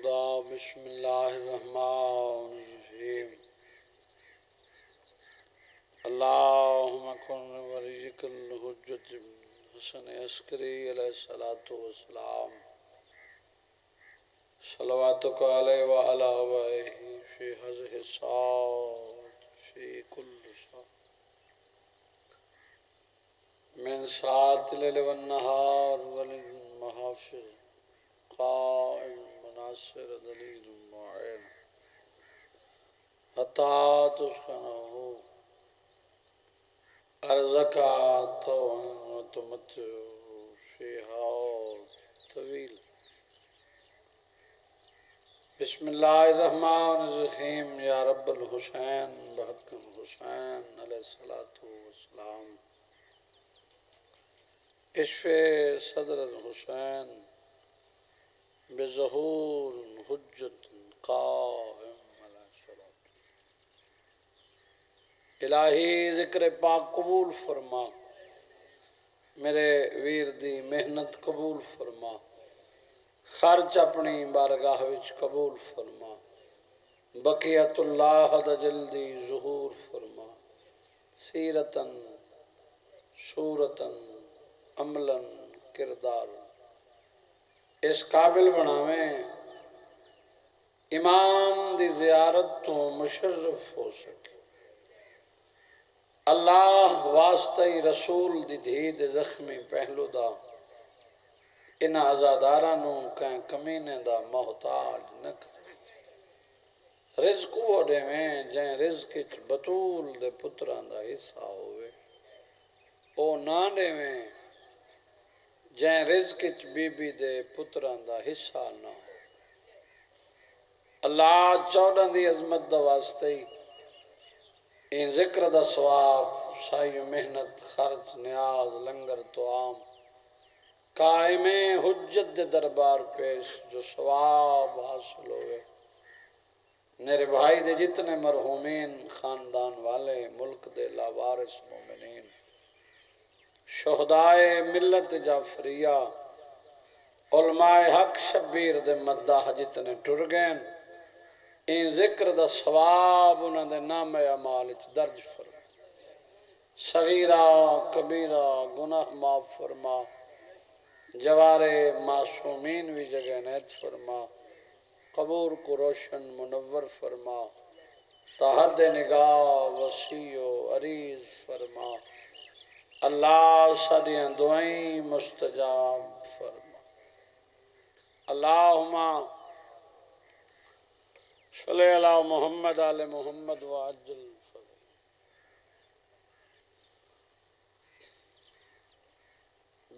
خدا بسم اللہ الرحمن الرحیم اللہم کن ولیک الحجت حسن عسکری علیہ الصلوۃ والسلام صلواتک علیہ وعلی آبائہ فی ہذہ الساعۃ فی کل ساعۃ من ساعۃ اللیل والنہار وللمحافظ قائم مناصر دلیل معین حتی تسکنہ ارزقا طوعا وتمتع فیہا طویل بسم اللہ الرحمن الرحیم یا رب الحسین بحق الحسین علیہ الصلوۃ والسلام اشف صدر الحسین بظہور حجت قائم علی الصلاۃ الہی ذکر پاک قبول فرما میرے ویر دی محنت قبول فرما خرچ اپنی بارگاہ وچ قبول فرما بقیت اللہ دا جلدی ظہور فرما سیرتن صورتن عملاً کردار اس قابل بناویں امام دی زیارت تو مشرف ہو سکے اللہ واسطہ رسول دی دھی دے زخمی پہلو دا ان عزادارانوں کہیں کمینے دا محتاج نہ کرے رزق وہ دے میں جائیں رزق اچ بطول دے پتران دا حصہ ہوئے او نہ دے میں جائیں رزق اچ بی بی دے پتران دا حصہ نہ ہو اللہ چودہ دی عظمت دا واسطے ان ذکر دا ثواب سائی محنت خرچ نیاز لنگر تو عام قائم حجت دے دربار پیش جو ثواب حاصل ہوئے میرے بھائی دے جتنے مرحومین خاندان والے ملک دے لاوارث مومنین شہدائے ملت جعفریہ علماء حق شبیر دے مداح جتنے ٹر گئے ان ذکر دا ثواب انہاں دے نام اعمال وچ درج فرما صغیرہ کبیرہ گناہ معاف فرما جوارے معصومین بھی جگہ نیت فرما قبور کو روشن منور فرما تحد نگاہ وسیع و عریض فرما اللہ ساڈیاں دعائیں مستجاب فرما اللہم صلی علی محمد آل محمد وعجل فضل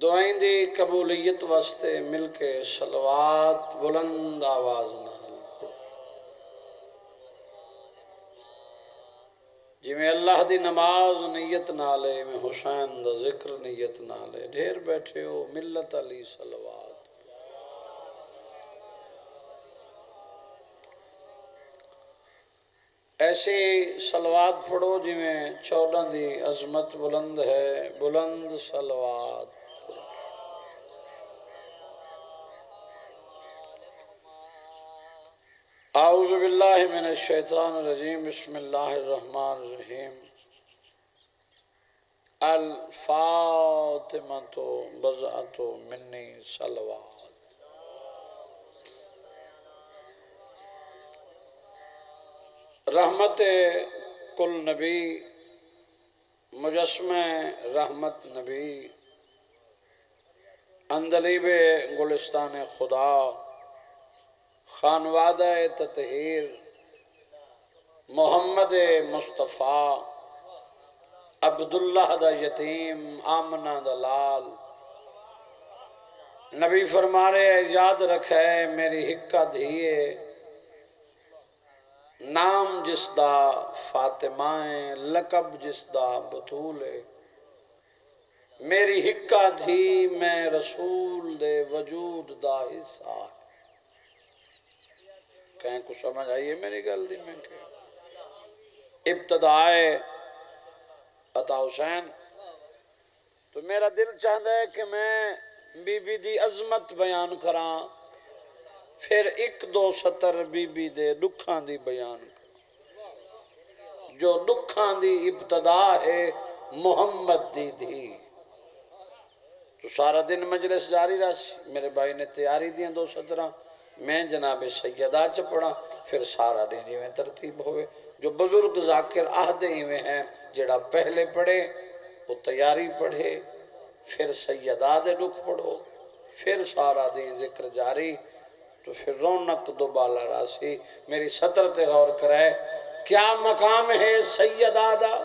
دعائیں دی قبولیت واسطے مل کے صلوات بلند آواز نال جی میں اللہ دی نماز نیت نالے میں حسین دا ذکر نیت نالے ڈھیر بیٹھے ہو ملت علی صلوات ایسی صلوات پڑھو جی میں چودہ دی عظمت بلند ہے بلند صلوات اعوذ باللہ من الشیطان الرجیم بسم اللہ الرحمن الرحیم الفاطمۃ بضعۃ منی صلوات رحمت کل نبی مجسمہ رحمت نبی اندلیب گلستان خدا خانوادہ تطہیر محمد مصطفیٰ عبداللہ دا یتیم آمنہ دا لال نبی فرما رہے یاد رکھے میری ہکا دھیے نام جس دا فاطمہ ہے لقب جس دا بطول ہے میری ہکا دھی میں رسول دے وجود دا حصہ ہے کہیں کو سمجھ آئیے میری گل دی میں کہ ابتدائے عطا حسین تو میرا دل چاہتا ہے کہ میں بی بی دی عظمت بیان کراں پھر ایک دو سطر بی بی دے دکھاں دی بیان کر جو دکھاں دی ابتدا ہے محمد دی دھی تو سارا دن مجلس جاری رہا میرے بھائی نے تیاری دیا دو سطرہ میں جناب سیدہ چ پڑھا پھر سارا دن ایویں ترتیب ہوئے جو بزرگ ذاکر عہد ایویں ہیں جڑا پہلے پڑھے وہ تیاری پڑھے پھر سیدہ دے دکھ پڑھو پھر سارا دن ذکر جاری تو پھر رونق دوبالا راسی میری سطر تے غور کرائے کیا مقام ہے سیدہ دا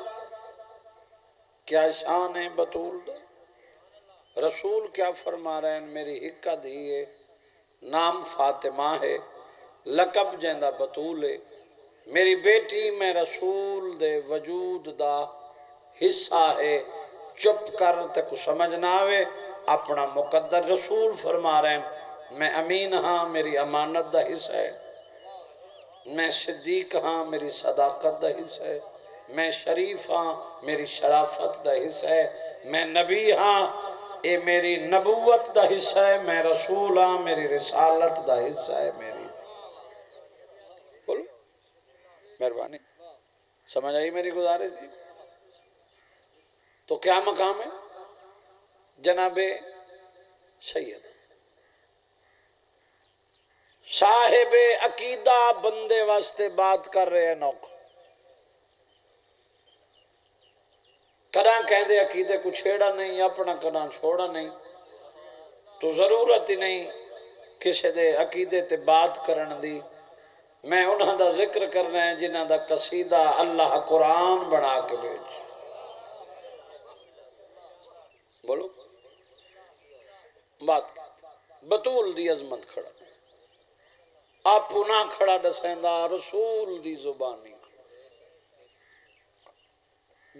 کیا شان ہے بطول دا رسول کیا فرما رہے ہیں میری حکہ دیئے نام فاطمہ ہے لقب جیندہ بطول ہے میری بیٹی میں رسول دے وجود دا حصہ ہے چپ کر تے کو سمجھ نہ آوے اپنا مقدر رسول فرما رہے ہیں میں امین ہاں میری امانت دا حصہ ہے میں صدیق ہاں میری صداقت دا حصہ ہے میں شریف ہاں میری شرافت دا حصہ ہے میں نبی ہاں اے میری نبوت دا حصہ ہے میں رسول ہاں میری رسالت دا حصہ ہے میری بولو مہربانی سمجھ آئی میری گزارش دی تو کیا مقام ہے جناب سید صاحب عقیدہ بندے واسطے بات کر رہے ہیں نوک کداں کہہ دے عقیدے کو چھیڑا نہیں اپنا کداں چھوڑا نہیں تو ضرورت ہی نہیں کسی دے عقیدے تے بات کرن دی میں انہاں دا ذکر کرنا ہے جنہاں دا قصیدہ اللہ قرآن بنا کے بھیج بولو بات بطول دی عظمت کھڑا آپ نہ کھڑا دسیندہ رسول دی زبانی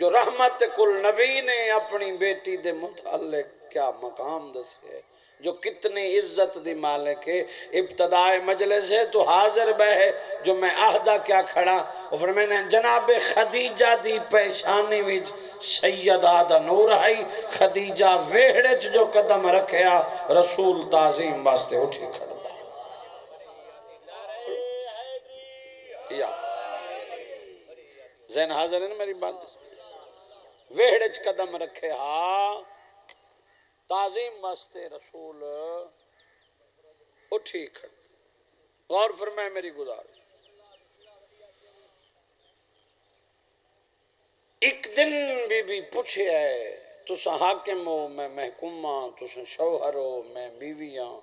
جو رحمت کل نبی نے اپنی بیٹی دے متعلق کیا مقام دسے ہے جو کتنی عزت دی مالک ہے ابتدائے مجلس ہے تو حاضر بہ ہے جو میں عہدہ کیا کھڑا اور فرمائے جناب خدیجہ دی پیشانی وچ سیدہ دا نور آئی خدیجہ ویڑچ جو قدم رکھیا رسول تعظیم واسطے اٹھی کھڑا یا ذہن حاضر ہے نا میری بات ویڑچ قدم رکھے ہاں تعظیم واسطے رسول اٹھی کھڑ غور فرمائے میری گزارش ایک دن بی پوچھے ہے تسا حاکم ہو میں محکوم ہاں تسا شوہر ہو میں بیوی ہاں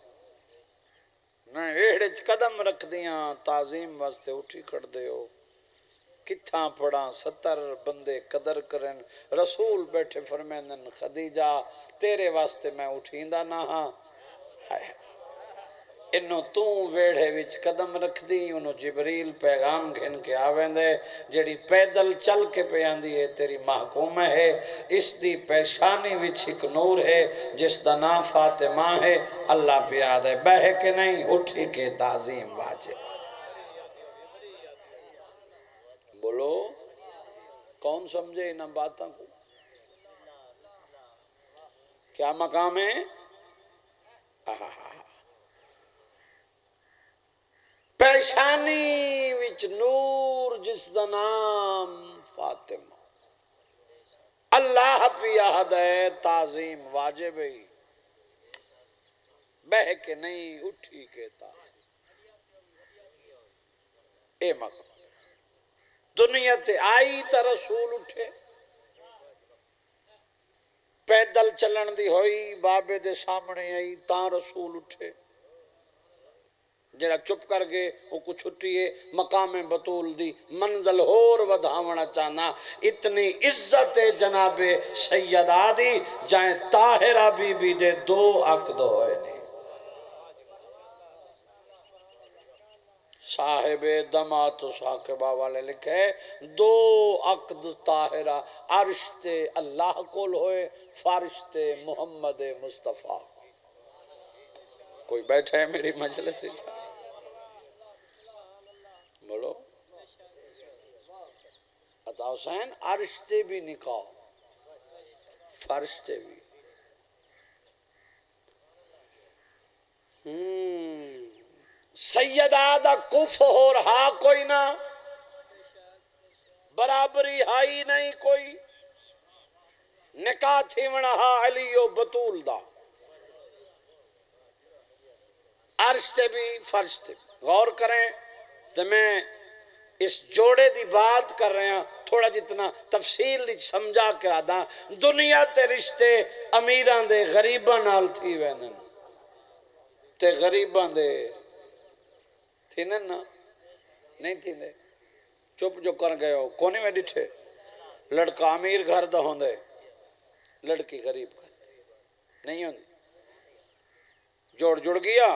میں ویڑچ قدم رکھ دیاں تعظیم واسطے اٹھی کھڑ دے ہو کتھاں پڑھاں 70 بندے قدر کرن رسول بیٹھے فرمائن خدیجہ تیرے واسطے میں اٹھیندہ نہ ہاں انہوں تو ویڑھے وچ قدم رکھ دی انہوں جبریل پیغام گھن کے آویں دے جڑی پیدل چل کے پیاندی ہے تیری محکوم ہے اس دی پیشانی وچ ایک نور ہے جس دا نام فاطمہ ہے اللہ پیاد ہے بہ کے نہیں اٹھی کے تعظیم واجب بولو کون سمجھے انہاں باتاں کو کیا مقام ہے پیشانی وچ نور جس دا نام فاطمہ اللہ پی آہد ہے تعظیم واجب ہے بہ کے نہیں اٹھی کے تعظیم اے مقام دنیا تے آئی تا رسول اٹھے پیدل چلن دی ہوئی بابے دے سامنے آئی تا رسول اٹھے جڑا چپ کر گئے وہ کو چھٹیے مقام بطول دی منزل ہور ودھاونا چاہنا اتنی عزت جناب سیدہ دی جائیں طاہرہ بی بی دے 2 عقد ہوئے نہیں صاحب دمات و ساقبہ والے لکھے 2 عقد طاہرہ عرش تے اللہ کول ہوئے فرش تے محمد مصطفیٰ کوئی بیٹھے ہے میری مجلس بولو عطا حسین عرش تے بھی نکاح فرش تے بھی سیدہ دا کف ہو رہا کوئی نہ، برابری ہائی نہیں کوئی، نکاح تھیونا ہا علی و بطول دا، عرش تے بھی فرش تے بھی۔ غور کریں تو میں اس جوڑے دی بات کر رہے ہیں، تھوڑا جتنا تفصیل سمجھا کے آدھا، دنیا تے رشتے امیران دے غریبان نال تھی وینن تے غریبان دے تھی نا نہیں تھی دے، چپ جو کر گئے ہو کونی میں ڈٹھے، لڑکا امیر گھر دا ہوندے، لڑکی غریب گھر دی نہیں ہوندی، جوڑ گیا،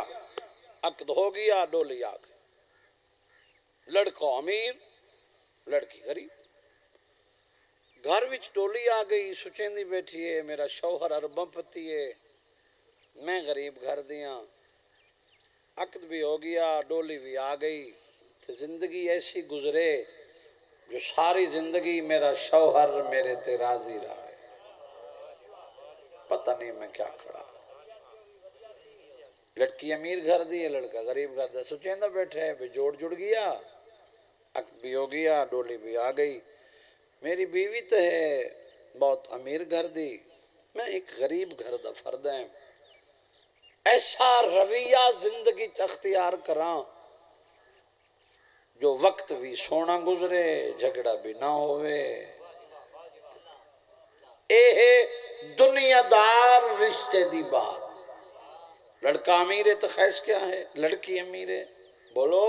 عقد ہو گیا، ڈولی آ گئی، لڑکا امیر لڑکی غریب، گھر وچ ڈولی آ گئی، سچیندی بیٹھی ہے میرا شوہر ارباں پتی ہے، میں غریب گھر دیاں، عقد بھی ہو گیا، ڈولی بھی آ گئی، تو زندگی ایسی گزرے جو ساری زندگی میرا شوہر میرے تے راضی رہا ہے، پتہ نہیں میں کیا کھڑا، لڑکی امیر گھر دی ہے، لڑکا غریب گھر دا، سچیندہ بیٹھے ہے، بھی جوڑ گیا، عقد بھی ہو گیا، ڈولی بھی آ گئی، میری بیوی تو ہے بہت امیر گھر دی، میں ایک غریب گھر دا فرد ہے، ایسا رویہ زندگی اختیار کراں جو وقت بھی سونا گزرے، جھگڑا بھی نہ ہوئے، اے دنیا دار رشتے دی بات، لڑکا امیر ہے تو خیش کیا ہے، لڑکی امیر ہے، بولو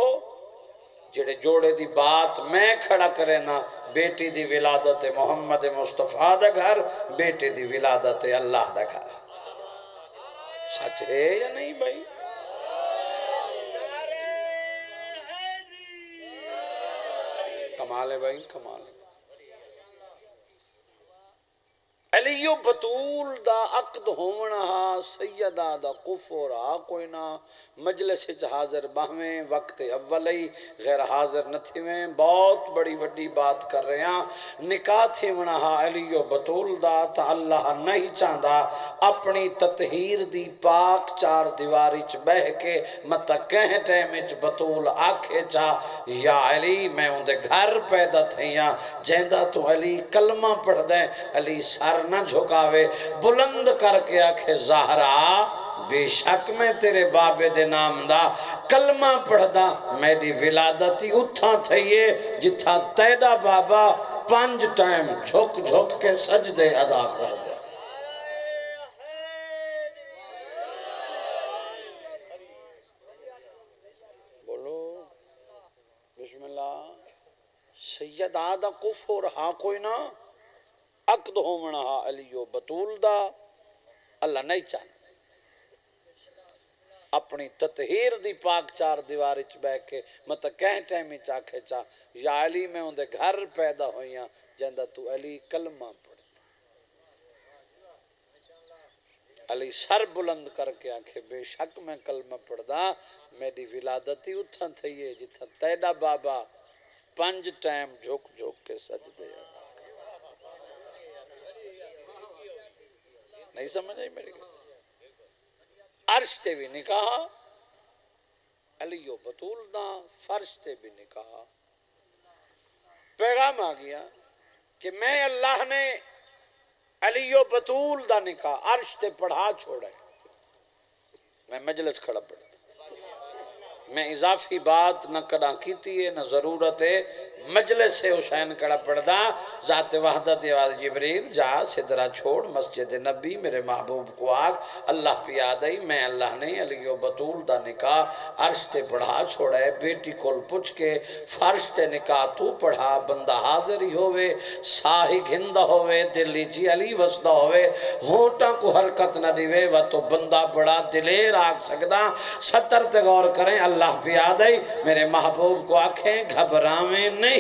جڑے جوڑے دی بات میں کھڑا کرے نا، بیٹی دی ولادت محمد مصطفیٰ دا گھر، بیٹی دی ولادت اللہ دا گھر، سچ ہے یا نہیں بھائی؟ کمال ہے بھائی، کمال ہے۔ علی و بطول دا عقد ہونا ہا، سیدہ دا کفر ہا کوئی نہ، مجلس حاضر باہویں، وقت اولی غیر حاضر نہ تھیویں، بہت بڑی وڈی بات کر رہے ہیں، نکاح تھیونا ہا علی و بطول دا، تا اللہ نہیں چاہتا اپنی تطہیر دی پاک چار دیواری چ بہ کے متا کہیں ٹیمچ بطول آکھے چا یا علی میں ان دے گھر پیدا تھیاں، جیندہ تو علی کلمہ پڑھ دیں، علی سر نہ جھکاوے، بلند کر کے آکھے زہرا بے شک میں تیرے بابے دے نام دا کلمہ پڑھ دا، میری ولادتی اتھا تھئیے جتھا تیڑا بابا 5 ٹائم جھک کے سجدے ادا کر دے۔ بولو بسم اللہ، سید آدھا کفر ہاں کوئی نہ، عقد ہومنا ہا علی و بطول دا، اللہ نہیں چاہتا اپنی تطہیر دی پاک چار دیواری چ بہ کے مطلب کہیں ٹائمی چاکھے چا یا علی میں اندے گھر پیدا ہویاں، جندہ تو علی کلمہ پڑھتا، علی سر بلند کر کے آنکھے بے شک میں کلمہ پڑھدا، میری ولادتی اتھا تھئیے جتھا تیڑا بابا 5 ٹائم جھک کے سجدے ادا، نہیں سمجھ آئی میری گئے؟ عرش تے بھی نکاح علی و بطول دا، فرش تے بھی نکاح، پیغام آ گیا کہ میں اللہ نے علی و بطول دا نکاح عرش تے پڑھا چھوڑا ہے، میں مجلس کھڑا پڑھتا، میں اضافی بات نہ کڑا کیتی ہے نہ ضرورت ہے، مجلس سے حسین کڑا پڑھدا، ذات وحدت یاد جبریل جا صدرہ چھوڑ مسجد نبی میرے محبوب کو آگ، اللہ پی آدائی میں اللہ نے علی و بطول دا نکاح عرش تے پڑھا چھوڑا ہے، بیٹی کول پچھ کے فرش تے نکاح تو پڑھا، بندہ حاضر ہی ہوئے، ساہی گھندہ ہوئے، دلی جی علی وسدہ ہوئے، ہوٹا کو حرکت نہ دیوے و تو بندہ بڑا دلیر آگ سکدا، ستر تے غور کریں اللہ پی آدائی میرے محبوب کو آنکھیں گھبراویں نہیں،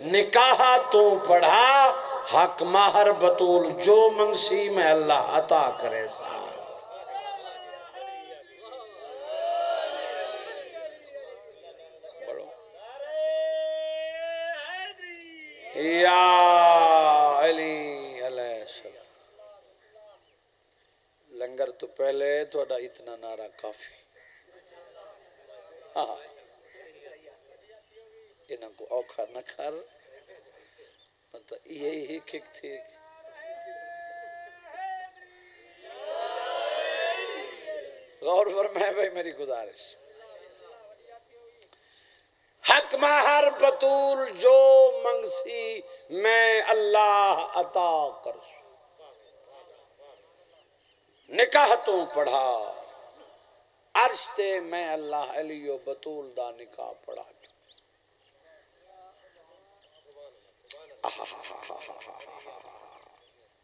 نکاح تو پڑھا حق ماہر بطول جو منگسی میں اللہ عطا کرے سا، یا علی علیہ السلام، لنگر تو پہلے تھوڑا اتنا نعرہ کافی، ہاں انہاں کو اوکھا نہ کر مطلب یہی ہی کک تھی غور فرمائے بھائی میری گزارش حق مہر بطول جو منگسی میں اللہ عطا کر نکاح تو پڑھا عرش تے میں اللہ علی و بطول دا نکاح پڑھا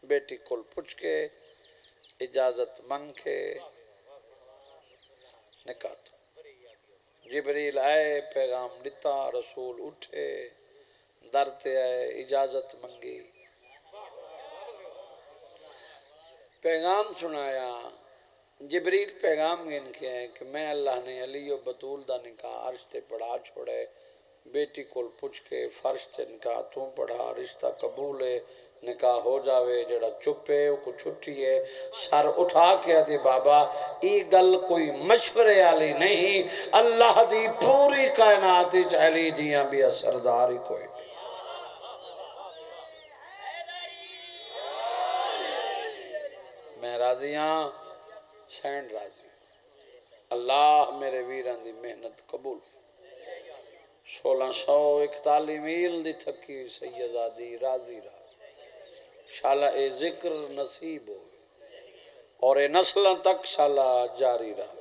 بیٹی کل پوچھ کے اجازت منگ کے نکاح تو جبریل آئے پیغام دیتا رسول اٹھے درتے آئے اجازت منگی پیغام سنایا جبریل پیغام گن کے ہیں کہ میں اللہ نے علی و بطول دا نکاح عرش تے پڑھا چھوڑے بیٹی کول پوچھ کے فرش تے نکاح تو پڑھا رشتہ قبول ہے نکاح ہو جاوے جڑا چپے کو چھٹی ہے سر اٹھا کے آدھے بابا ای گل کوئی مشورے والی نہیں اللہ دی پوری کائنات علی دیاں بھی سردار ہی کوئی میں راضی ہاں سینڈ راضی اللہ میرے ویران دی محنت قبول 1641 میل دی تھکی سیدادی راضی رہا شالا اے ذکر نصیب ہو اور اے نسلوں تک شالا جاری رہا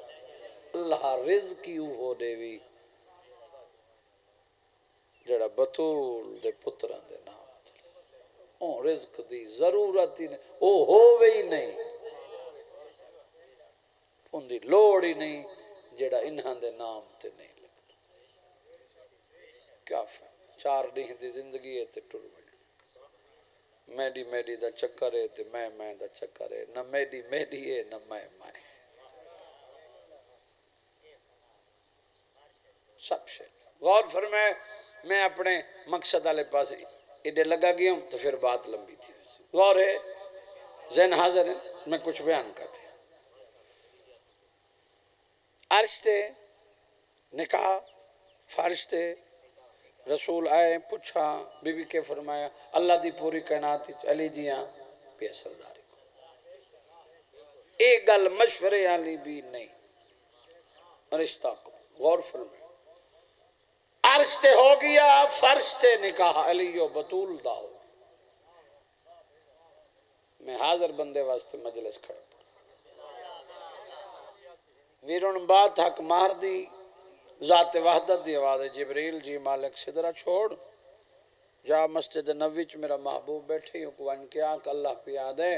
اللہ رزقی ہو دے وی جڑا بطول دے پتران دے نام اون رزق دی ضرورت ہی نہیں او ہووے ہی نہیں ان دی لوڑ ہی نہیں جڑا انہاں دے نام تے نہیں لگتا کیا فہم 4 دن دی زندگی ہے تے ٹر بڑی میڈی میڈی دا چکر ہے تے میں دا چکر ہے نہ میڈی میڈی ہے نہ میں سب شے غور فرمائے میں اپنے مقصد والے پاس ایڈے لگا گیا ہوں تو پھر بات لمبی تھی غور ہے ذہن حاضر ہے میں کچھ بیان کر رہا عرش تے نکاح فرش تے رسول آئے پوچھا بی بی کے فرمایا اللہ دی پوری کائنات علی دیاں بھی اثرداری کو ایک گل مشورے والی بھی نہیں رشتہ کو غور فرمائے عرش تے ہو گیا فرش تے نکاح علی و بطول داؤ میں حاضر بندے واسطے مجلس کھڑا ویرون بات حق مار دی ذات وحدت دی آواز جبریل جی مالک صدرہ چھوڑ جا مسجد نبوی چ میرا محبوب بیٹھی ہوں کو ان کے آنکھ اللہ پیا دے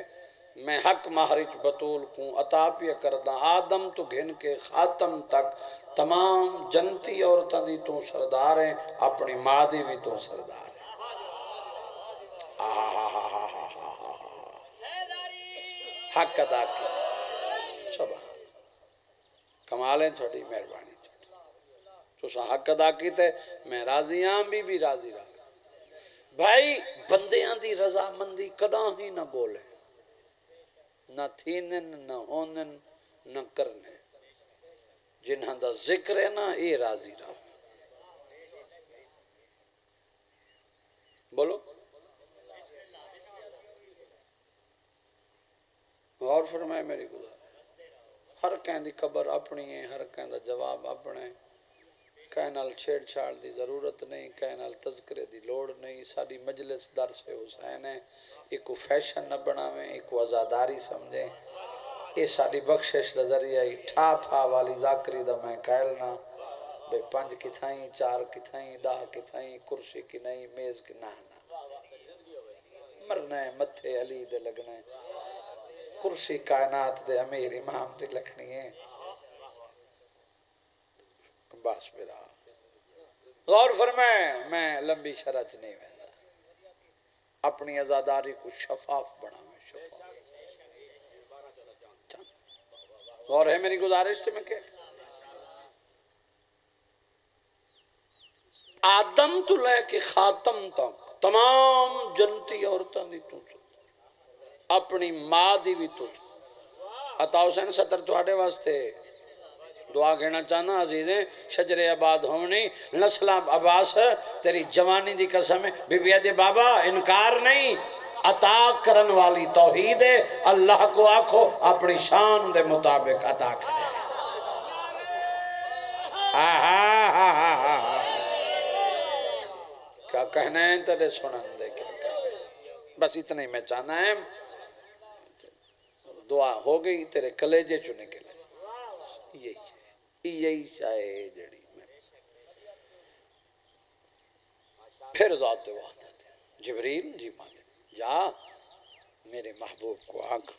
میں حق مہرچ بطول کو عطا پیا کردہ آدم تو گھن کے خاتم تک تمام جنتی عورتاں دی تو سردار ہیں اپنی ماں دی بھی تو سردار ہیں حق ادا کی سبحان کمالیں تھوڑی مہربانی تو حق ادا کیتے میں راضی ہاں بھی راضی رہا بھائی بندیاں دی رضا مندی کداں ہی نہ بولے نہ تھینن نہ ہونن نہ کرنے جنہاں دا ذکر ہے نا اے راضی رہا بولو غور فرمائے میری گزار ہر کہیں دی قبر اپنی ہے ہر کہیں دا جواب اپنے کہنال چھیڑ چھاڑ دی ضرورت نہیں کہنال تذکرے دی لوڑ نہیں ساری مجلس درس حسین ہے ایک کو فیشن نہ بناویں ایک کو ازاداری سمجھیں یہ ساری بخشش دا ذریعہ ہی ٹھا پھا والی ذاکری دا میں کہلنا بے 5 کتھائیں 4 کتھائیں 10 کتھائیں کرسی کی نہیں میز کی نہ مرنے متھے علی دے لگنے کرسی کائنات دے امیر امام دے لکھنی ہے باس میرا غور فرمائے میں لمبی شرط نہیں ویندہ اپنی ازاداری کو شفاف بنا میں شفاف غور ہے میری گزارش سے میں کہ آدم تو لے کے خاتم تک تمام جنتی عورتاں دی تو اپنی ماں دی بھی تو عطا حسین 70 تواڈے واسطے دعا کہنا چاہنا عزیزیں شجر آباد ہونی نسل عباس تیری جوانی دی قسم ہے بی بی دے بابا انکار نہیں عطا کرن والی توحید ہے اللہ کو آکھو اپنی شان دے مطابق عطا کرے کیا کہنا ہے تیرے سنن دے کیا کہنا ہے بس اتنا ہی میں چاہنا ہے دعا ہو گئی تیرے کلیجے چنے کے لئے یہی چاہے جڑی میں پھر ذات وحدت جبریل جی مالک جا میرے محبوب کو حق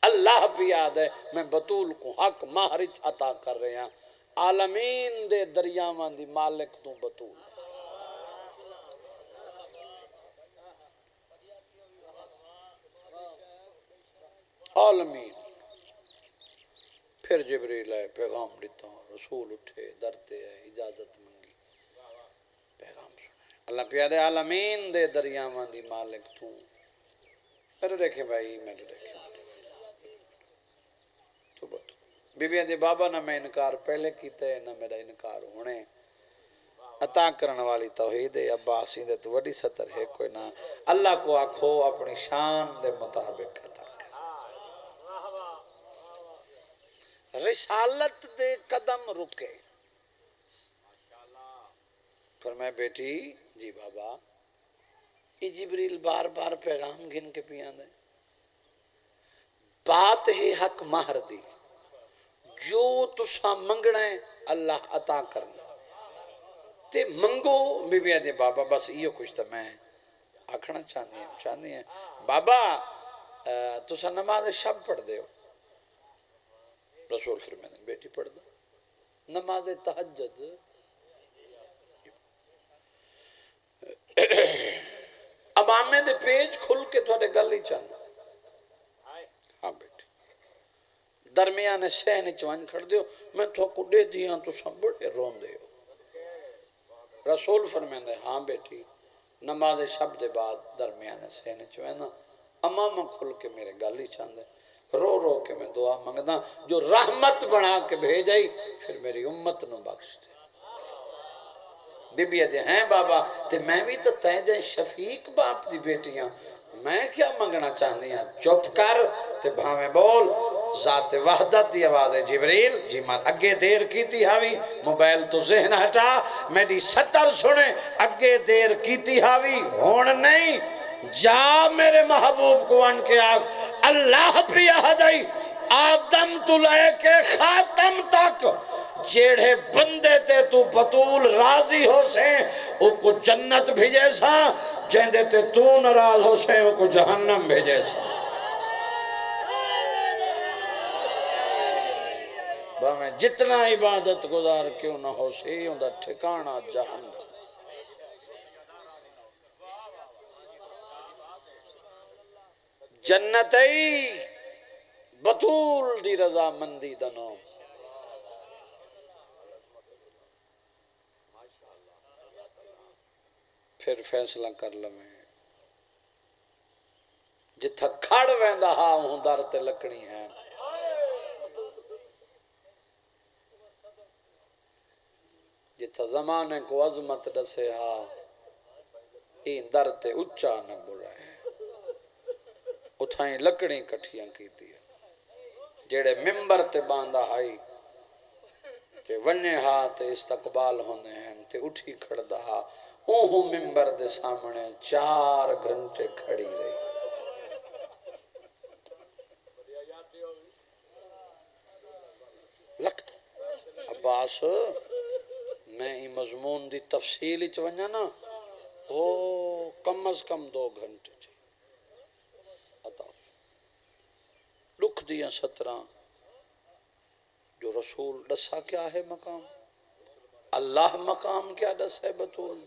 اللہ بھی یاد ہے میں بطول کو حق مہرج عطا کر رہے ہیں عالمین دے دریاوان دی مالک تو بطول عالمین پھر جبریل آئے پیغام دیتا ہوں رسول اٹھے درتے ہے اجازت منگی پیغام سنے اللہ پیادے عالمین دے دریاوان دی مالک تو میرے دیکھے بھائی میرے دیکھے تو بتو بی بی دے بابا نہ میں انکار پہلے کیتے نہ میرا انکار ہونے عطا کرنے والی توحید عباسی دے تو وڈی سطر ہے کوئی نہ اللہ کو آکھو اپنی شان دے مطابق عطا رسالت دے قدم رکے فرمائے بیٹی جی بابا یہ جبریل بار بار پیغام گھن کے پیان دے بات ہے حق مہر دی جو تسا منگنا ہے اللہ عطا کرنا تے منگو بی بی دے بابا بس یہ کچھ تا میں آکھنا چاہنی ہیں بابا تسا نماز شب پڑھ دے ہو رسول فرمائے بیٹی پڑھ دو نماز تہجد اب آمیں دے پیج کھل کے تھوڑے گل ہی چاہنا ہاں بیٹی درمیانے سہنے چوان کھڑ دیو میں تو کو دے دیا تو سب بڑے رون دے ہو رسول فرمائے ہاں بیٹی نماز شب دے بعد درمیانے سہنے چوانا امام کھل کے میرے گل ہی چاہندے رو رو کے میں دعا منگدا جو رحمت بنا کے بھیجائی پھر میری امت نو بخش دے بی بی دے ہیں بابا تے میں بھی تو تیجے شفیق باپ دی بیٹیاں میں کیا منگنا چاہنی ہیں چپ کر تے بھامے بول ذات وحدت دی آواز ہے جبریل جی ماں اگے دیر کی تھی ہاوی موبائل تو ذہن ہٹا میری سطر سنے اگے دیر کی تھی ہاوی ہون نہیں جا میرے محبوب کو ان کے آگ اللہ پی احدائی آدم تو لائے کے خاتم تک جیڑے بندے تے تو بطول راضی ہو سے او کو جنت بھیجے سا جیندے تے تو ناراض ہو سے او کو جہنم بھیجے سا میں جتنا عبادت گزار کیوں نہ ہو سی اندھا ٹھکانہ جہنم جنتی بطول دی رضا مندی دنوں پھر فیصلہ کر لمیں جتھا کھڑ ویندہ ہاں ہوں در تے لکڑی ہیں جتھا زمانے کو عظمت ڈسے ہاں این در تے اچھا نہ برائے اتھائیں لکڑی کٹھیاں کی تھی جیڑے ممبر تے باندھا ہائی تے وننے ہاں تے استقبال ہونے ہیں تے اٹھی کھڑ دہا اوہو ممبر دے سامنے 4 گھنٹے کھڑی رہی لکھتا عباس میں ہی مضمون دی تفصیلی چونجا نا او کم از کم 2 گھنٹے تھی لکھ دیا 17 جو رسول دسا کیا ہے مقام اللہ مقام کیا دسا ہے بطول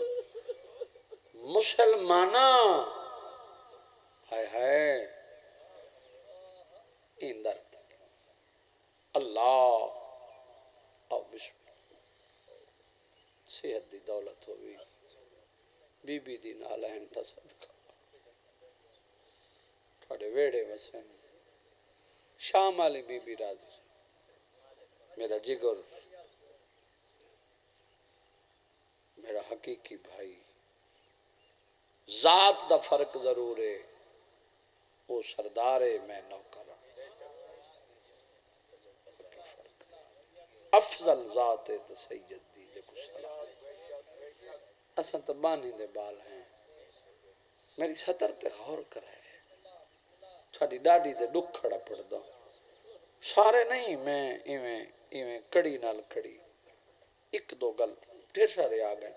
مسلمانہ ہائے این در تک اللہ او بسم صحت دی دولت ہوئی بی بی دی نالہن دا صدقہ تھوڑے ویڑے وسن شام علی بی بی راضی میرا جگر، میرا حقیقی بھائی، ذات دا فرق ضرور ہے، وہ سردار ہے میں نوکر، افضل ذات ہے تو سید دی جکو سلام، اساں تو بانی دے بال ہیں، میری سطر تے غور کرے، تھوڑی ڈاڈی دے دکھ کھڑا پڑ دا، سارے نہیں، میں ایویں کڑی نال کڑی، ایک دو گل ڈھیر سارے آ گئے،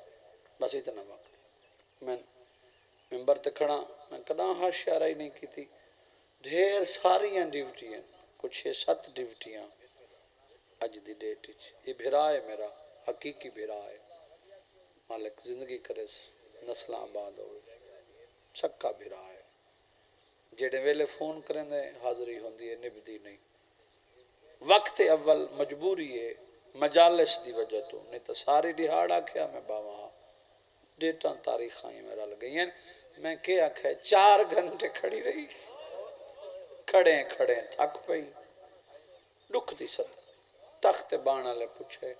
بس اتنا وقت میں ممبر تے کھڑا، میں کدا ہاشیارہ ہی نہیں کی تھی، ڈھیر ساریاں ڈیوٹیاں، کچھ 6-7 ڈیوٹیاں اج دی ڈیٹ وچ، یہ بھرا ہے میرا حقیقی بھرا ہے، مالک زندگی کرے نسلاں آباد ہوئے، سکا بھرا ہے، جڑے ویلے فون کریں دے حاضری ہوندی ہے، نبدی نہیں، وقت اول مجبوری ہے، مجالس دی وجہ تو، نہیں تو ساری دہاڑ آکھیا میں باواں ڈیٹاں تاریخاں ہی میرا لگئی ہیں، میں کیا آکھیا 4 گھنٹے کھڑی رہی، کھڑے تھک پئی، دکھ دی صد تخت بانا لے پوچھے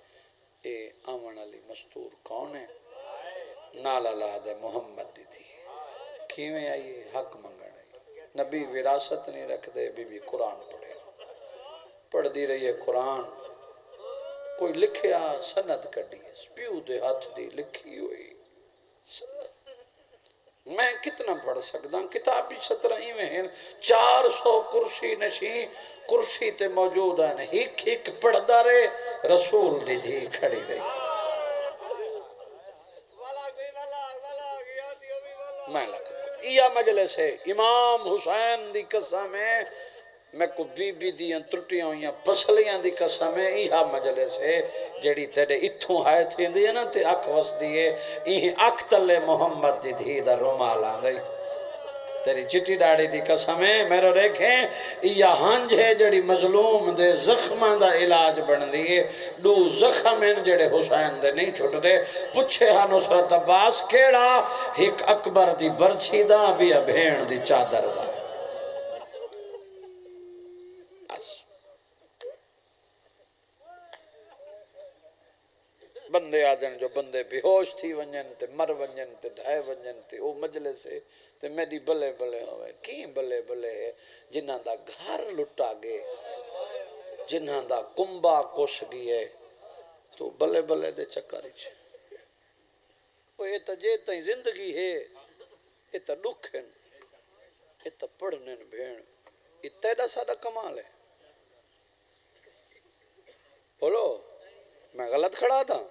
اے آمن علی مستور کون ہے، نالا لا دے محمد دی تھی، کیویں آئیے حق منگن آئی، نبی وراثت نہیں رکھ دے، بی بی قرآن پڑھ دی رہی ہے قرآن، کوئی لکھیا سند کڈی ہے، پیو دے ہاتھ دی لکھی ہوئی، میں کتنا پڑھ سکتا ہوں، کتابی 17 ایویں ہیں، 400 کرسی نشیں، کرسی تے موجود ہیں، ہک پڑھ دا رہے، رسول دی دھی کھڑی رہی، میں لکھ یہ مجلس ہے، امام حسین دی قسم ہے، میں کو بی بی دیاں ترٹیاں ہویاں پسلیاں دی قسم ہے، یہ مجلس ہے جڑی تیرے اتھوں آئے تھی دی ہے نا تے اکھ وس دیئے، یہ اکھ تلے محمد دی دھی دا رومال آن گئی، تیری چٹی ڈاڑی دی قسم ہے، میرے دیکھیں یہ ہنج ہے جڑی مظلوم دے زخمہ دا علاج بن دیئے، دو زخم ہیں جڑے حسین دے نہیں چھٹ دے، پچھے ہاں نصرت عباس کیڑا، ایک اکبر دی برچی دا بھی بھین دی چادر دا، بندے آدھن جو بندے بے ہوش تھی ونجن تے مر ونجن تے ڈھائے ونجن تے او مجلس ہے تے میری بلے بلے ہوئے کی بلے بلے ہے جنہاں دا گھر لٹا گئے جنہاں دا کمبا کش گئے تو بلے بلے دے چکاری چھے وہ یہ تا جے تائیں زندگی ہے یہ تا دکھ ہے یہ تا پڑھنے بھین یہ تیڑا ساڑا کمال ہے بولو میں غلط کھڑا تھا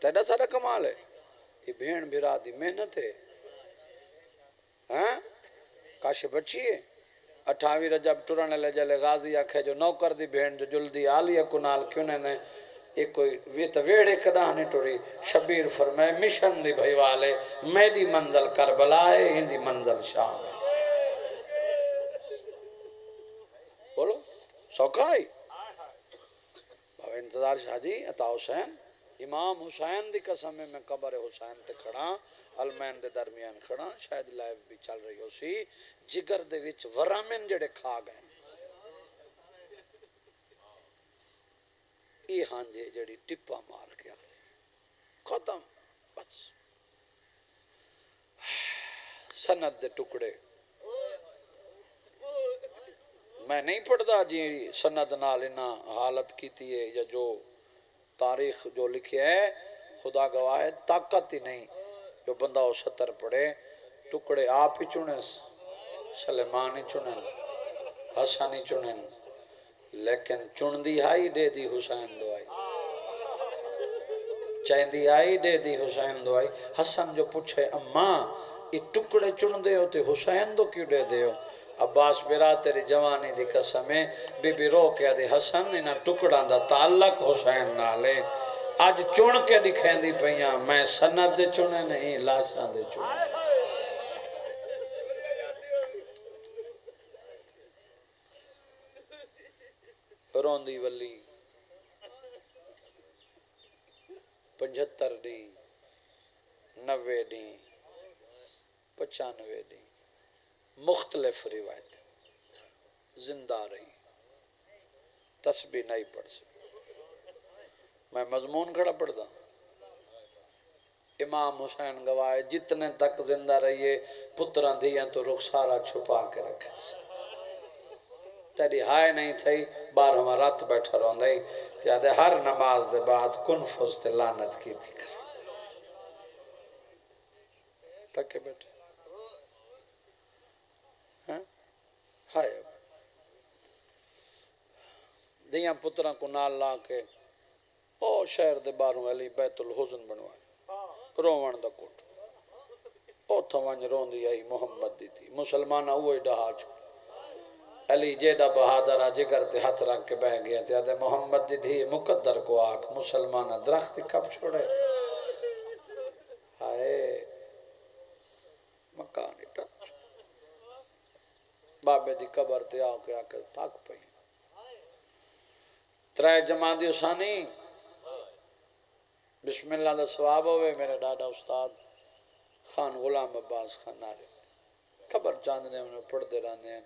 تیڑا ساڑا کمال ہے یہ بھین بھرا دی محنت ہے ہاں کاش بچی ہے 28 رجب ٹرانے لے جلے غازی آکھے جو نوکر دی بھین جو جلدی آلیا کنال کیوں نے ایک کوئی ویت ویڑے کڑانے ٹوری شبیر فرمائے مشن دی بھائی والے میری منزل کربلا ہے ہندی منزل شام ہے بولو سوکھائی بابا انتظار شاہ جی عطا حسین امام حسین دی قسم میں قبر حسین تے کھڑا المین دے درمیان کھڑا شاید لائیو بھی چل رہی ہو سی جگر دے وچ ورامن جڑے کھا گئے یہ ہانجے جڑی ٹپا مار گیا ختم بس سند دے ٹکڑے میں نہیں پڑھتا جی سند نال انہاں حالت کیتی ہے یا جو تاریخ جو لکھی ہے خدا گواہ ہے طاقت ہی نہیں جو بندہ وہ 70 پڑھے ٹکڑے آپ ہی چنے سلیمان ہی چنے حسن ہی چنے لیکن چن دی آئی دے دی حسین دعائی چین دی آئی دے دی حسین دعائی حسن جو پوچھے اماں یہ ٹکڑے چن دے ہو تے حسین دو کیوں دے دے ہو عباس برا تیری جوانی دی قسمیں بی بی رو کیا دی حسن انہا ٹکڑا دا تعلق حسین نالے آج چن کے دکھیں دی پہیاں میں سند دے چنے نہیں لاشاں دے چنے روندی ولی 75 دی 90 دی 95 دی مختلف روایت زندہ رہی تسبیح نہیں پڑھ سکتی میں مضمون کھڑا پڑھتا امام حسین گواہ جتنے تک زندہ رہیے پتران دیاں تو رخسارا چھپا کے رکھے تیری ہائے نہیں تھی 12واں رات بیٹھا رہوں دے تیادے ہر نماز دے بعد کنفس تے لعنت کی تھی تک کے بیٹھے ہائے دیاں پتران کو نال لا کے او شہر دے باروں علی بیت الحزن بنوائے روان دا کوٹ او تھوانج رون دی آئی محمد دی تھی مسلمانہ ہوئے ڈہا چھو علی جیدہ بہادر آجے کرتے ہاتھ رکھ کے بہ گیا تھے آدھے محمد دی دھی مقدر کو آکھ مسلمانہ درختی کب چھوڑے ہائے مکانی ٹچ بابے دی قبر تے آکے آکے تاک پئی ترائے جماعت اسانی بسم اللہ دا ثواب ہوئے میرے ڈاڈا استاد خان غلام عباس خان نارے خبر چاندنے انہیں پڑھ دے رہنے ہیں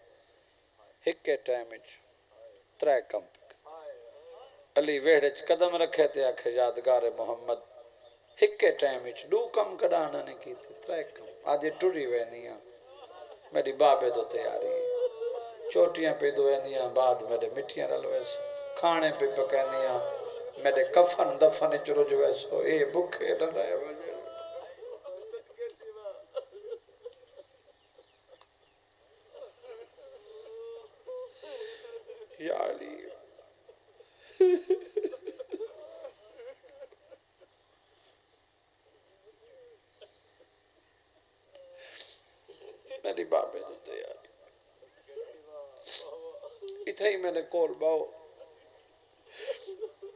ہکے ٹیمج ترائے کمپ علی ویڑچ قدم رکھے تھے آکھے یادگار محمد ہکے ٹیمج دو کم کڑانا نے کی تھی ترائے کم آدھے ٹوری وینیاں میری بابے دو تیاری چوٹیاں پہ دو وینیاں بعد میرے مٹیاں رلوے سے کھانے پہ پکینیاں میرے کفن دفن چرو جو ایسو اے بکھے نہ رہے وجہ یا علی میری بابے جو تیاری اتھا ہی میں نے کول باؤ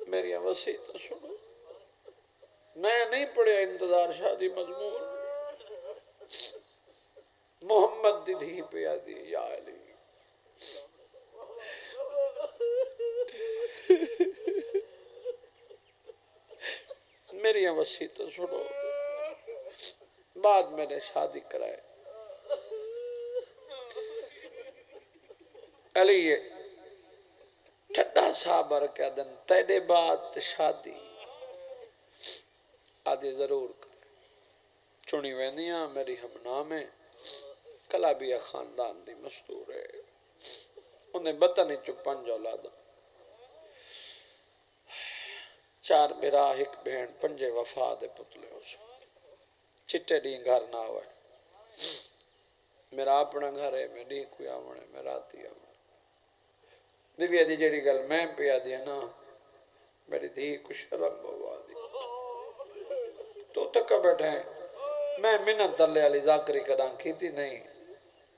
میری وسیعت سنو میں نہیں پڑھیا انتظار شادی مضمون محمد دی دھی پہ آدھی یا علی میری وسیعت سنو بعد میں نے شادی کرائے علی ٹھڈا صابر کیا دن تیرے بعد شادی آدھی ضرور کرے چنی وینیاں میری ہم نامے کلابیہ خاندان دی مستور ہے انہیں بطنی چپن جولادا 4 بھرا 1 بہن 5 وفا دے پتلے ہو سو چٹے ڈی گھر نہ ہوئے میرا اپنا گھر ہے میں نہیں کوئی آمنے میں راتی آمنے بی بی آدھی جیڑی گل میں پہ آدھی ہے نا میری دھی کو شرم ہوا دی تو تکا بیٹھے ہیں میں منت اللہ علی ذاکری کدان کی تھی نہیں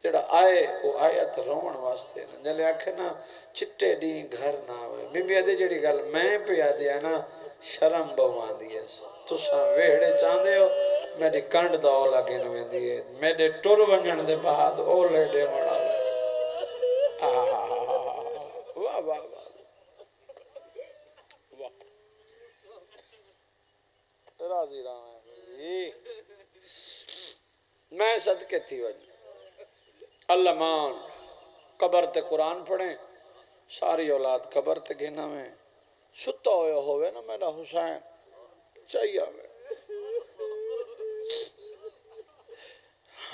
جڑا آئے وہ آیت رومن واسطے نا جلے آکھے نا چٹے ڈی گھر نہ ہوئے بی بی آدھی جیڑی گل میں پہ آدھی ہے نا شرم بوان دیئے تو ساں ویڑے چاندے ہو میری کنڈ دا اولا گنویں دیئے میرے ٹور ونجن دے بعد اولے دے مڑا واہ واہ واہ راضی رہا ہے میں صدقے تھی وجہ اللہ مان قبر تے قرآن پڑھیں ساری اولاد قبر تے گھنا میں ستا ہوئے نا میرا حسین چاہیے ہوئے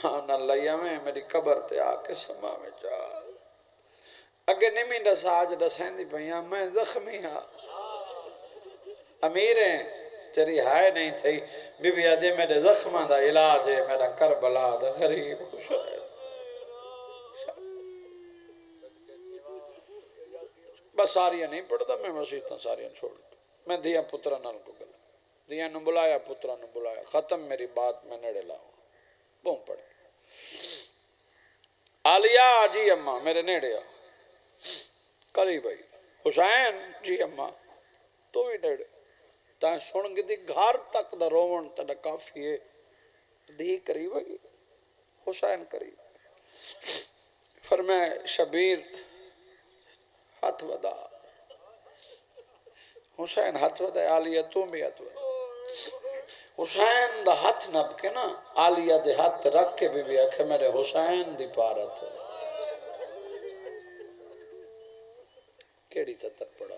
ہاں نہ لیا میں میری قبر تے آکے سما میں چاہ اگے نمی ڈساج ڈسین دی پہیاں میں زخمی ہاں امیر ہیں تیری ہائے نہیں تھی بی بی آدھے میرے زخمہ دا علاج ہے میرا کربلا دا غریب حسین بس ساریاں نہیں پڑھتا میں مسیحتاں ساریاں چھوڑ میں دیا پترہ نال کو گلا دیا نو بلایا پترہ نو بلایا ختم میری بات میں نڑے لاؤں بوں پڑھ آلیا جی اممہ میرے نیڑے آ قریب آئی حسین جی اممہ تو بھی نیڑے تاں سن گی دی گھر تک دا روون تا دا کافی ہے دی قریب آئی حسین قریب فرمائے شبیر ہاتھ ودا حسین ہاتھ ودا آلیہ تو بھی ہاتھ ودا حسین دا ہاتھ نب کے نا آلیہ دے ہاتھ رکھ کے بھی آکھے میرے حسین دی پارت کیڑی ستر پڑا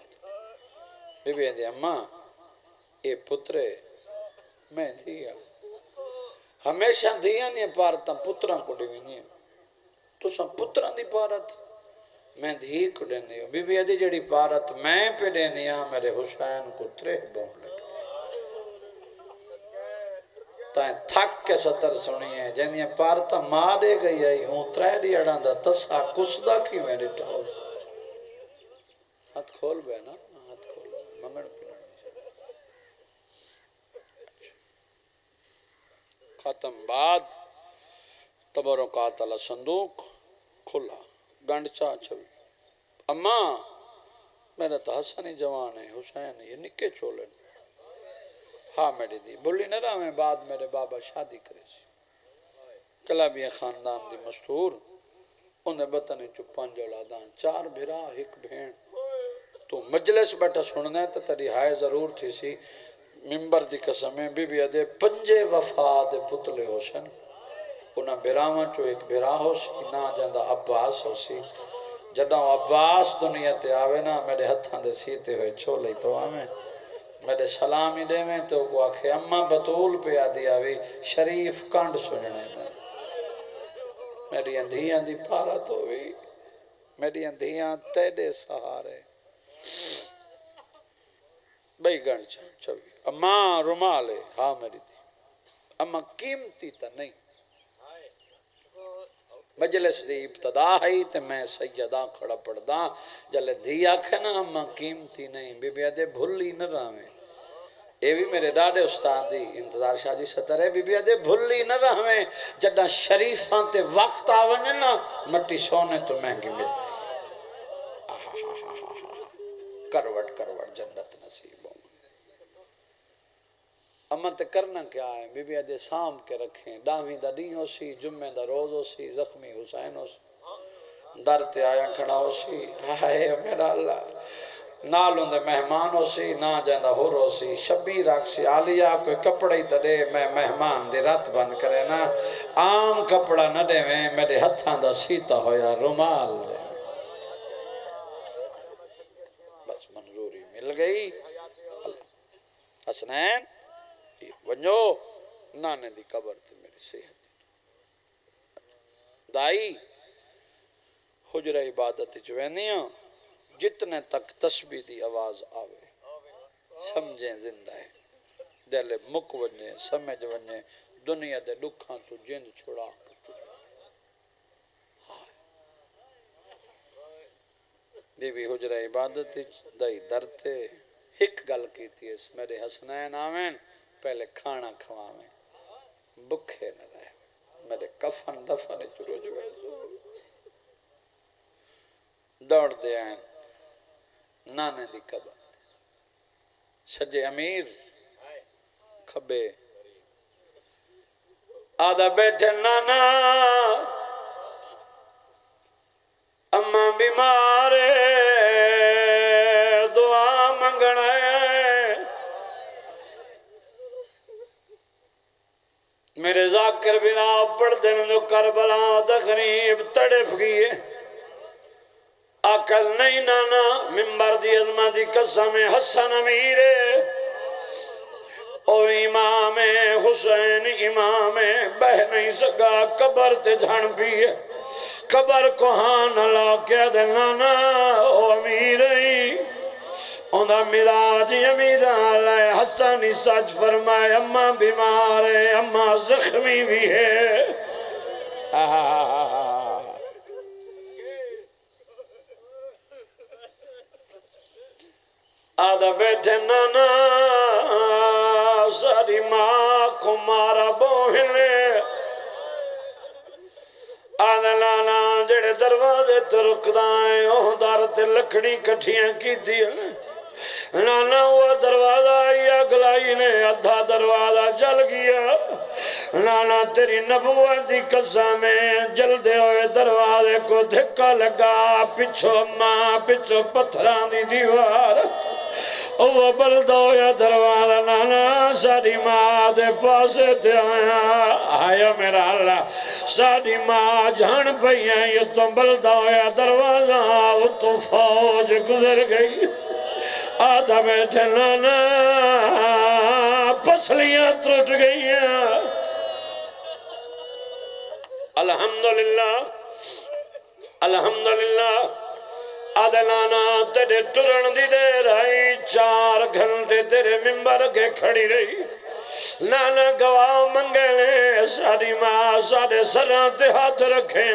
بی بی دی اممہ اے پترے میں دھیا ہمیشہ دھیا نہیں پارتا پتران کو ڈی نہیں تو سا پتران دی پارت میں دھی کو ڈینی ہوں بی بی ادھی جڑی پارت میں پہ ڈینی ہوں میرے حسین کو ترے بوم لگتی تائیں تھک کے ستر سنی ہے جنہی پارتا ماں دے گئی آئی ہوں ترے دی اڑان دا تسا کسدہ کی میرے ٹھاؤ ہاتھ کھول بے نا ہاتھ کھول ممڑ پینا ختم بعد تبرکات اللہ صندوق کھلا گنڈچا چھوی اماں میرا تو حسنی جوان ہے حسین یہ نکے چولے ہاں میری دی بلی نہ رہا میں بعد میرے بابا شادی کرے سی کلابی خاندان دی مستور انہیں بطنے چو 5 اولادان 4 بھرا 1 بھین تو مجلس بیٹھا سننے تو تری ہائے ضرور تھی سی ممبر دی قسمیں بی بی ادھے 5 وفاد پتلے ہو سن انہاں بھراواں چو 1 بھرا ہو سی نا جاندہ عباس ہو سی جدہ عباس دنیا تے آوے نا میرے ہتھاں دے سیتے ہوئے چھولے تو آوے میرے سلامی دے میں تو کو آکھے اممہ بطول پہ آدھی آوے شریف کانڈ سننے دے میری اندھیاں دی پارت ہوئی میری اندھیاں تیڑے سہارے بھئی گنڈ چھوی اماں رمالے ہاں میری دی اماں قیمتی تا نہیں مجلس دی ابتدا ہے تے میں سیدہ کھڑا پڑھدا جلے دھی آکھے نا اماں قیمتی نہیں بی بی ادھے بھلی نہ رہویں اے بھی میرے ڈاڑے استاد دی انتظار شاہ جی ستر ہے بی بی ادھے بھلی نہ رہویں جڈا شریفان تے وقت آونے نا مٹی سونے تو مہنگی ملتی کروٹ کروٹ جنت نصیب ہو اماں تے کرنا کیا ہے بی بی ادھے سام کے رکھیں ڈاویں دا نہیں ہو سی جمعہ دا روز ہو سی زخمی حسین ہو سی در تے آیا کھڑا ہو سی آئے میرا اللہ نالوں دے مہمان ہو سی نا جاندہ ہور ہو سی شبیر آگ سی آلیا کوئی کپڑی تا دے میں مہمان دے رات بند کرے نا عام کپڑا نہ دے میں میرے ہتھاں دا سیتا ہویا رومال دے بس منظوری مل گئی حسنین ونجو نانے دی قبر تھی میری صحت دائی حجرہ عبادت چوینیاں جتنے تک تسبیح دی آواز آوے سمجھیں زندہ ہے دل مک ونجے سمجھ ونجے دنیا دے دکھاں تو جند چھڑا دی بھی حجرہ عبادت دائی درتے ہک گل کی تھی اس میرے حسنین آمین پہلے کھانا کھواویں بکھے نہ رہے میرے کفن دفن چلو جو دوڑ دے آئین نانے دی قبر سجے امیر کھبے آدھا بیٹھے نانا اماں بیمار دعا منگنا میرے ذاکر بنا پڑھ دن جو کربلا تقریب تڑف گئے عقل نہیں نانا ممبر دی عظمہ دی قسم حسن امیر او امام حسین امام بہ نہیں سکا قبر تے جھن پیے قبر کو ہاں نہ لاکے دے نانا او امیر ہی اوندہ مراج امیر آلائے حسنی سچ فرمائے اماں بیمار ہے اماں زخمی بھی ہے آدھا بیٹھے نانا ساری ماں کو مارا بوہنے آدھا لانا جڑے دروازے تو رکدائیں اوہ دار تے لکڑی کٹھیاں کی دی نانا وہ دروازہ یا گلائی نے ادھا دروازہ جل گیا نانا تیری نبوت دی قسمیں جلدے ہوئے دروازے کو دھکا لگا پچھو ماں پچھو پتھران دی دیوار وہ بلدہ ہویا دروازہ نانا ساری ماں دے پاسے تے آیا میرا اللہ ساری ماں جھان پہیاں یہ تو بلدہ ہویا دروازہ وہ تو فوج گزر گئی آدھا بیٹھے نانا پسلیاں ٹوٹ گئیاں الحمدللہ الحمدللہ آدھلانا تیرے ٹرن دی دیر آئی 4 گھنٹے تیرے ممبر کے کھڑی رہی نانا گواہ منگے لے ساری ماں سارے سراتے ہاتھ رکھیں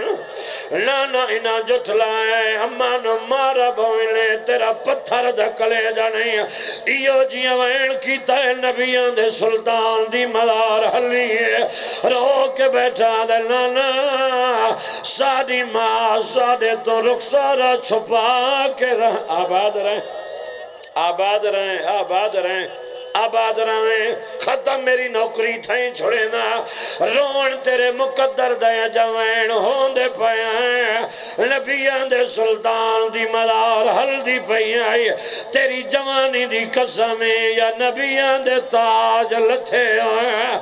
نانا انہا جٹلائے اماں نو مارا بوئلے تیرا پتھر دکلے جانے ایو جیاں وین کیتا ہے نبیان دے سلطان دی مدار حلی ہے رو کے بیٹھا دے نانا ساری ماں سارے تو رخسارا چھپا کے آباد رہیں آباد رہیں آباد رہیں آباد رہیں ختم میری نوکری تھائیں چھوڑے نا رون تیرے مقدر دیا جوین ہون دے پائیں نبیان دے سلطان دی مدار حل دی پائیں تیری جوانی دی قسمیں یا نبیان دے تاج لتھے ہوئے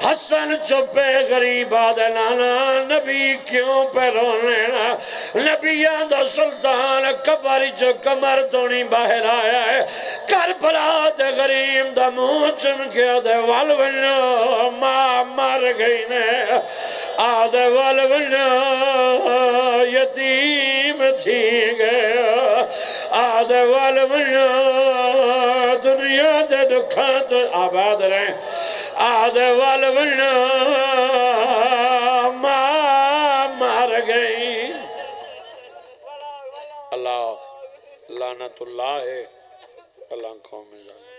حسن چپے غریب آدھے نانا نبی کیوں پہ رونے نا نبیان دا سلطان کبری جو کمر دونی باہر آیا ہے کربلا دے غریب دا منہ چمکیا دے والونو ماں مار گئی نے آدھے والونو یتیم تھی گئے آدھے والونو دنیا دے دکھان تو آباد رہیں آدھے والونو ماں مار گئی اللہ لعنت اللہ ہے اللہ آنکھوں میں جانے